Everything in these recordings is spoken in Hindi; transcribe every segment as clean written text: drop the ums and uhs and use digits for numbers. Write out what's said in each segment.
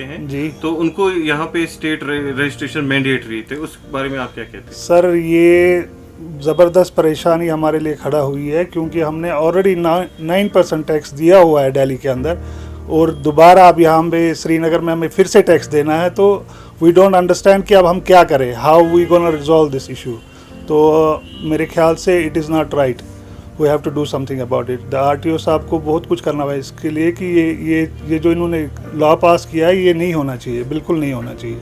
हैं जी, तो उनको यहाँ पे स्टेट रजिस्ट्रेशन मैंडेटरी थे, उस बारे में आप क्या कहते हैं? सर ये ज़बरदस्त परेशानी हमारे लिए खड़ा हुई है, क्योंकि हमने ऑलरेडी 9% टैक्स दिया हुआ है दिल्ली के अंदर, और दोबारा अब यहाँ पे श्रीनगर में हमें फिर से टैक्स देना है। तो वी डोंट अंडरस्टैंड कि अब हम क्या करें, how we gonna resolve this issue. तो मेरे ख्याल से it is not right, we have to do something about it. The RTO साहब को बहुत कुछ करना है इसके लिए कि ये जो इन्होंने लॉ पास किया है ये नहीं होना चाहिए, बिल्कुल नहीं होना चाहिए।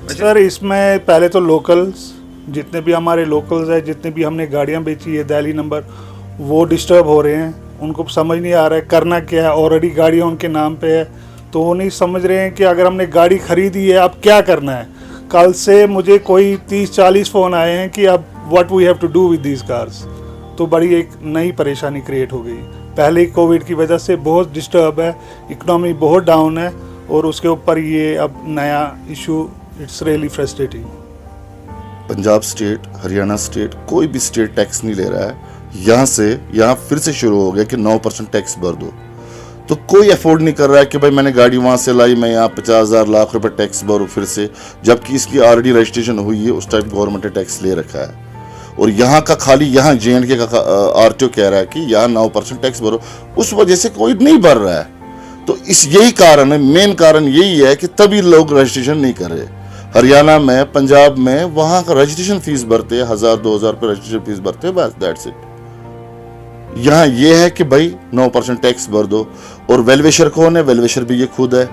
सर इसमें पहले तो लोकल्स, जितने भी हमारे लोकल्स हैं, जितने भी हमने गाड़ियाँ बेची है दिल्ली नंबर, वो डिस्टर्ब हो रहे हैं। उनको समझ नहीं आ रहा है करना क्या है, ऑलरेडी गाड़ियाँ उनके नाम पे है, तो वो नहीं समझ रहे हैं कि अगर हमने गाड़ी खरीदी है अब क्या करना है। कल से मुझे कोई 30-40 फ़ोन आए हैं कि अब what we have to do with these cars. तो बड़ी एक नई परेशानी क्रिएट हो गई। पहले ही कोविड की वजह से बहुत डिस्टर्ब है, इकनॉमी बहुत डाउन है, और उसके ऊपर ये अब नया issue, it's really frustrating. Punjab state, Haryana state, कोई भी स्टेट टैक्स नहीं ले रहा है। यहाँ फिर से शुरू हो गया कि 9% टैक्स भर दो। तो कोई अफोर्ड नहीं कर रहा है कि भाई मैंने गाड़ी वहाँ से लाई, मैं यहाँ 50,000 लाख रुपए टैक्स भरूँ फिर से, जबकि इसकी ऑलरेडी रजिस्ट्रेशन हुई है, उस टाइप गवर्नमेंट ने टैक्स ले रखा है। और यहाँ का खाली यहाँ JNK का आरटीओ कह रहा है कि यहाँ 9% टैक्स भरो, उस वजह से कोई नहीं भर रहा है। तो यही कारण है, मेन कारण यही है कि तभी लोग रजिस्ट्रेशन नहीं कर रहे। हरियाणा में, पंजाब में वहाँ का रजिस्ट्रेशन फीस भरते हैं, 1,000-2,000 रुपये रजिस्ट्रेशन फीस भरते हैं, बस दैट्स इट। यहाँ ये है कि भाई 9% टैक्स भर दो। और वेलविशर कौन है? वेलविशर भी ये खुद है,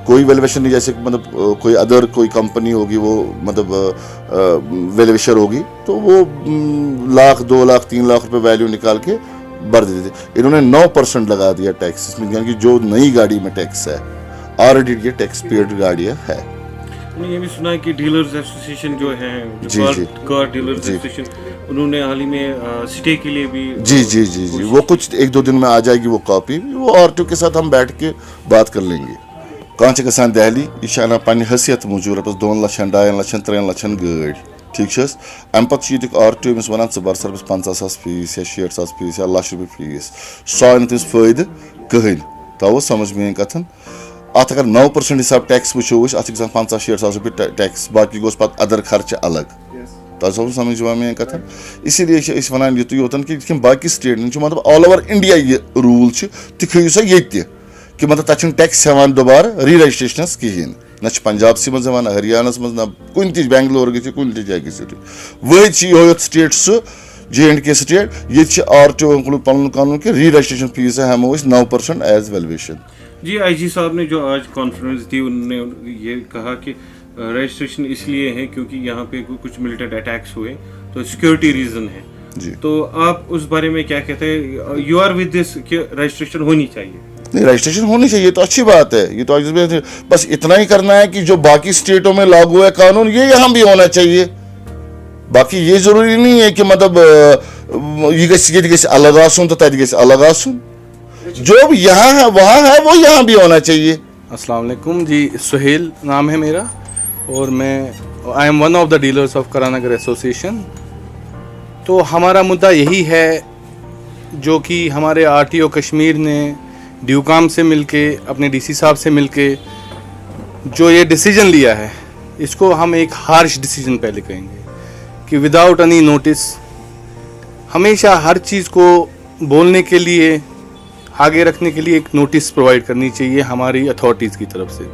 कोई वेलविशर नहीं। जैसे मतलब कोई अदर कोई कंपनी होगी, वो मतलब वेलविशर होगी, तो वो 1,00,000, 2,00,000, 3,00,000 रुपये वैल्यू निकाल के भर देते थे। इन्होंने 9% लगा दिया टैक्स इसमें, यानी कि जो नई गाड़ी में टैक्स है, ऑलरेडी ये टैक्स पेड गाड़ियाँ है। मैंने ये भी सुना है कि डीलर्स एसोसिएशन जो है, कार डीलर्स एसोसिएशन, उन्होंने हाल ही में स्टे के लिए भी जी वो कुछ 1-2 दिन में आ जाएगी वो कॉपी, वो आरटीओ के साथ हम बैठ के बात कर लेंगे। कहाँ गसान दिल्ली, यह पन्ने हैसियत मूजूब रपस 2 लाख, 2.5 लाख, 3 लाख गाड़ी, ठीक है। अम पे आरटीओ अमिस वन बर सर 50,000 फीस या 60,000 फीस या ₹1,00,000 फीस, सो आन तमिस फायदे कहें। तो समझ मेन कथन, अत अगर 9% हिसाब टैक्स वो अत 50,000-60,000 रुपये टैक्स, बाकी गोस पे अदर खर्च अलग। तो समझ मेन कथन, इसीलिए वन योतन कि बाकी स्टेट मतलब ऑल ओवर इंडिया ये रूल थो सा ये कि मतलब तक टैक्स हेवान दोबारा री रजिस्ट्रेशन कहें ना पंजाब मज हरियाणा मज ना कुन बेंगलोर गुन जाए वही योत स्टेट सह JNK स्टेट, ये आरटीओ पन कानून कि री रजिस्ट्रेशन फीस हमें 9% एज वेलुएशन। जी, IG साहब ने जो आज कॉन्फ्रेंस दी, उन्होंने ये कहा कि रजिस्ट्रेशन इसलिए है क्योंकि यहाँ पे कुछ मिलिटेंट अटैक्स हुए, तो सिक्योरिटी रीजन है जी। तो आप उस बारे में क्या कहते हैं? यू आर विद दिस कि रजिस्ट्रेशन होनी चाहिए? नहीं, रजिस्ट्रेशन होनी चाहिए तो अच्छी बात है। ये तो बस इतना ही करना है कि जो बाकी स्टेटों में लागू है कानून, ये यहाँ भी होना चाहिए। बाकी ये जरूरी नहीं है कि मतलब ये अलग आसुन तो तक अलग आसुन, जो भी यहाँ है वहाँ है वो यहाँ भी होना चाहिए। अस्सलाम वालेकुम जी, सुहेल नाम है मेरा, और I am one of the dealers of Karan Nagar association. तो हमारा मुद्दा यही है जो कि हमारे आरटीओ कश्मीर ने ड्यूकाम से मिलके, अपने DC साहब से मिलके जो ये डिसीजन लिया है, इसको हम एक हार्श डिसीजन पहले कहेंगे कि विदाउट एनी नोटिस, हमेशा हर चीज़ को बोलने के लिए, आगे रखने के लिए एक नोटिस प्रोवाइड करनी चाहिए हमारी अथॉरिटीज़ की तरफ से।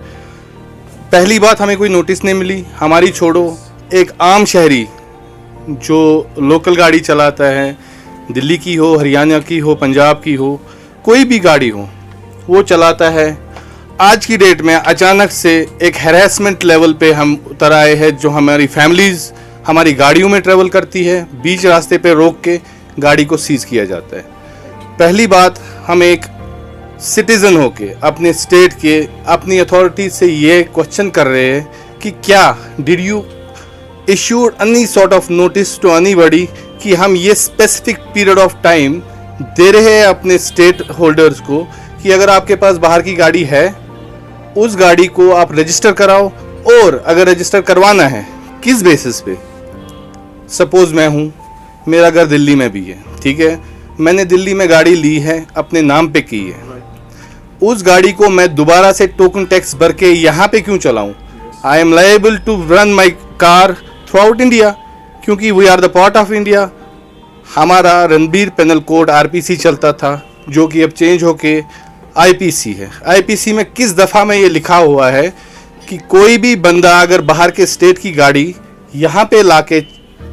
पहली बात, हमें कोई नोटिस नहीं मिली। हमारी छोड़ो, एक आम शहरी जो लोकल गाड़ी चलाता है, दिल्ली की हो, हरियाणा की हो, पंजाब की हो, कोई भी गाड़ी हो, वो चलाता है। आज की डेट में अचानक से एक हैरेसमेंट लेवल पे हम उतर आए हैं, जो हमारी फैमिलीज़ हमारी गाड़ियों में ट्रेवल करती है, बीच रास्ते पे रोक के गाड़ी को सीज किया जाता है। पहली बात, हम एक सिटीज़न होके अपने स्टेट के, अपनी अथॉरिटी से ये क्वेश्चन कर रहे हैं कि क्या did you issued any sort of notice to anybody कि हम ये स्पेसिफिक पीरियड ऑफ टाइम दे रहे हैं अपने स्टेट होल्डर्स को कि अगर आपके पास बाहर की गाड़ी है, उस गाड़ी को आप रजिस्टर कराओ, और अगर रजिस्टर करवाना है किस बेसिस पे। सपोज़ मैं हूँ, मेरा घर दिल्ली में भी है, ठीक है, मैंने दिल्ली में गाड़ी ली है, अपने नाम पे की है, उस गाड़ी को मैं दोबारा से टोकन टैक्स भर के यहाँ पे क्यों चलाऊँ? I am liable to run my car throughout India, क्योंकि we are the part of India. हमारा रणबीर पेनल कोड आरपीसी चलता था, जो कि अब चेंज होके आईपीसी है। आईपीसी में किस दफ़ा में ये लिखा हुआ है कि कोई भी बंदा अगर बाहर के स्टेट की गाड़ी यहाँ पे लाके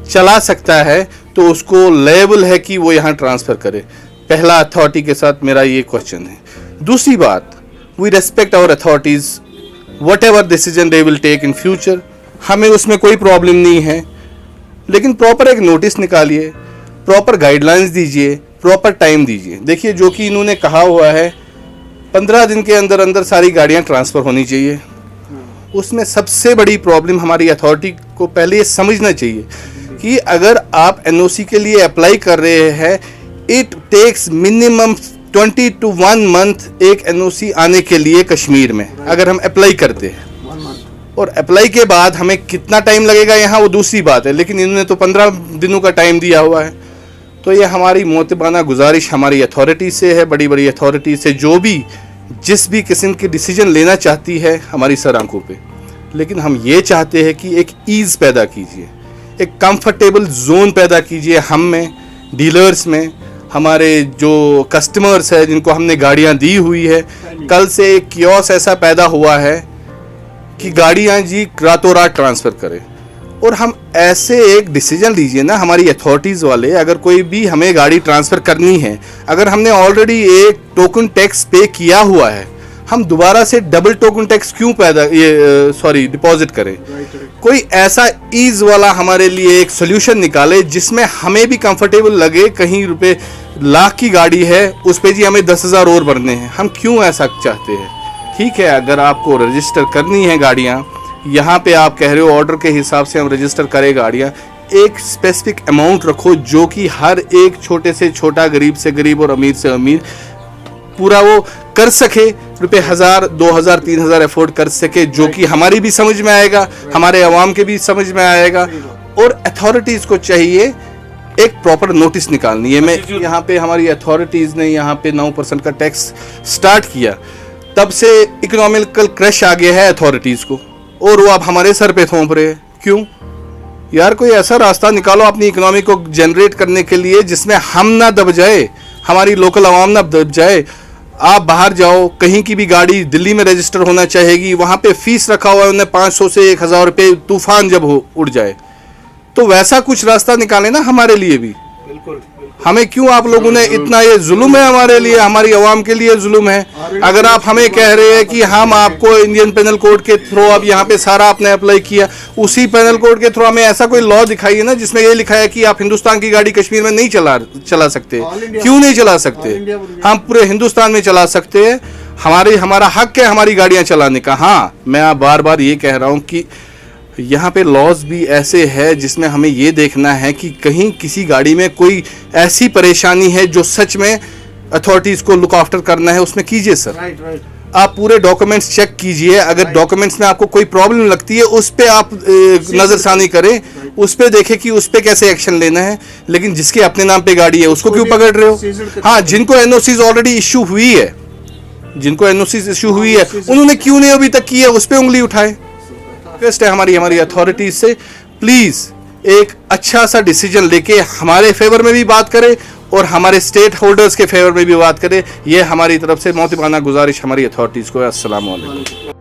चला सकता है तो उसको लेबल है कि वो यहाँ ट्रांसफ़र करे। पहला अथॉरिटी के साथ मेरा ये क्वेश्चन है। दूसरी बात, we respect our authorities, whatever decision they will take in future, हमें उसमें कोई प्रॉब्लम नहीं है, लेकिन प्रॉपर एक नोटिस निकालिए, प्रॉपर गाइडलाइंस दीजिए, प्रॉपर टाइम दीजिए। देखिए, जो कि इन्होंने कहा हुआ है 15 दिन के अंदर अंदर सारी गाड़ियाँ ट्रांसफ़र होनी चाहिए। उसमें सबसे बड़ी प्रॉब्लम हमारी अथॉरिटी को पहले ये समझना चाहिए कि अगर आप एनओसी के लिए अप्लाई कर रहे हैं, it takes minimum 20 to 1 month एक एनओसी आने के लिए कश्मीर में, अगर हम अप्लाई करते हैं। और अप्लाई के बाद हमें कितना टाइम लगेगा यहाँ वो दूसरी बात है, लेकिन इन्होंने तो 15 दिनों का टाइम दिया हुआ है। तो ये हमारी मोतबाना गुजारिश हमारी अथॉरिटी से है, बड़ी बड़ी अथॉरिटी से, जो भी जिस भी किस्म की डिसीजन लेना चाहती है हमारी सर आंखों पे। लेकिन हम ये चाहते हैं कि एक ईज़ पैदा कीजिए, एक कंफर्टेबल जोन पैदा कीजिए हम में, डीलर्स में, हमारे जो कस्टमर्स हैं जिनको हमने गाड़ियां दी हुई है। कल से एक कियोस ऐसा पैदा हुआ है कि गाड़ियां जी रातों रात ट्रांसफ़र करें। और हम ऐसे एक डिसीजन लीजिए ना हमारी अथॉरिटीज़ वाले, अगर कोई भी हमें गाड़ी ट्रांसफ़र करनी है, अगर हमने ऑलरेडी एक टोकन टैक्स पे किया हुआ है, हम दोबारा से डबल टोकन टैक्स क्यों डिपॉजिट करें? कोई ऐसा ईज़ वाला हमारे लिए एक सोल्यूशन निकाले जिसमें हमें भी कंफर्टेबल लगे। कहीं रुपए लाख की गाड़ी है, उस पे जी हमें 10,000 और भरने हैं, हम क्यों ऐसा चाहते हैं? ठीक है, अगर आपको रजिस्टर करनी है गाड़ियाँ, यहाँ पे आप कह रहे हो ऑर्डर के हिसाब से हम रजिस्टर करें गाड़ियाँ, एक स्पेसिफिक अमाउंट रखो जो कि हर एक छोटे से छोटा, गरीब से गरीब और अमीर से अमीर पूरा वो कर सके, रुपये 1,000, 2,000, 3,000 अफोर्ड कर सके, जो कि हमारी भी समझ में आएगा, हमारे अवाम के भी समझ में आएगा। और अथॉरिटीज़ को चाहिए एक प्रॉपर नोटिस निकालनी है। मैं यहाँ पे हमारी अथॉरिटीज़ ने यहाँ पे 9% का टैक्स स्टार्ट किया, तब से इकोनॉमिकल क्रश आ गया है अथॉरिटीज़ को, और वो अब हमारे सर पे थोप रहे हैं। क्यों यार? कोई ऐसा रास्ता निकालो अपनी इकोनॉमी को जनरेट करने के लिए जिसमें हम ना दब जाए, हमारी लोकल आवाम ना दब जाए। आप बाहर जाओ, कहीं की भी गाड़ी दिल्ली में रजिस्टर होना चाहेगी, वहाँ पे फीस रखा हुआ है उन्हें 500 से 1,000 रुपये, तूफान जब उड़ जाए। तो वैसा कुछ रास्ता निकाले ना हमारे लिए भी। हमें क्यों आप लोगों ने इतना, ये जुल्म है हमारे लिए, हमारी आवाम के लिए जुल्म है। अगर आप हमें कह रहे हैं कि हम आपको इंडियन पेनल कोड के थ्रू, अब यहाँ पे सारा आपने अप्लाई किया, उसी पेनल कोड के थ्रू हमें ऐसा कोई लॉ दिखाइए ना जिसमें ये लिखा है कि आप हिंदुस्तान की गाड़ी कश्मीर में नहीं चला सकते। क्यों नहीं चला सकते? हम पूरे हिंदुस्तान में चला सकते हैं, हमारा हक है हमारी गाड़ियाँ चलाने का। हाँ, मैं बार बार ये कह रहा हूँ कि यहाँ पे लॉज भी ऐसे है जिसमें हमें ये देखना है कि कहीं किसी गाड़ी में कोई ऐसी परेशानी है जो सच में अथॉरिटीज़ को लुक आफ्टर करना है, उसमें कीजिए सर। आप पूरे डॉक्यूमेंट्स चेक कीजिए, अगर डॉक्यूमेंट्स में आपको कोई प्रॉब्लम लगती है उस पर आप नज़रसानी करें, उस पर देखें कि उस पर कैसे एक्शन लेना है। लेकिन जिसके अपने नाम पे गाड़ी है उसको क्यों पकड़ रहे हो? हाँ, जिनको एनओसीज ऑलरेडी इशू हुई है, उन्होंने क्यों नहीं अभी तक की है, उस पर उंगली उठाए। रिक्वेस्ट है हमारी अथॉरिटीज से, प्लीज़ एक अच्छा सा डिसीजन लेके हमारे फेवर में भी बात करें और हमारे स्टेट होल्डर्स के फेवर में भी बात करें। ये हमारी तरफ से मोहतबाना गुजारिश हमारी अथॉरिटीज़ को है। अस्सलाम वालेकुम।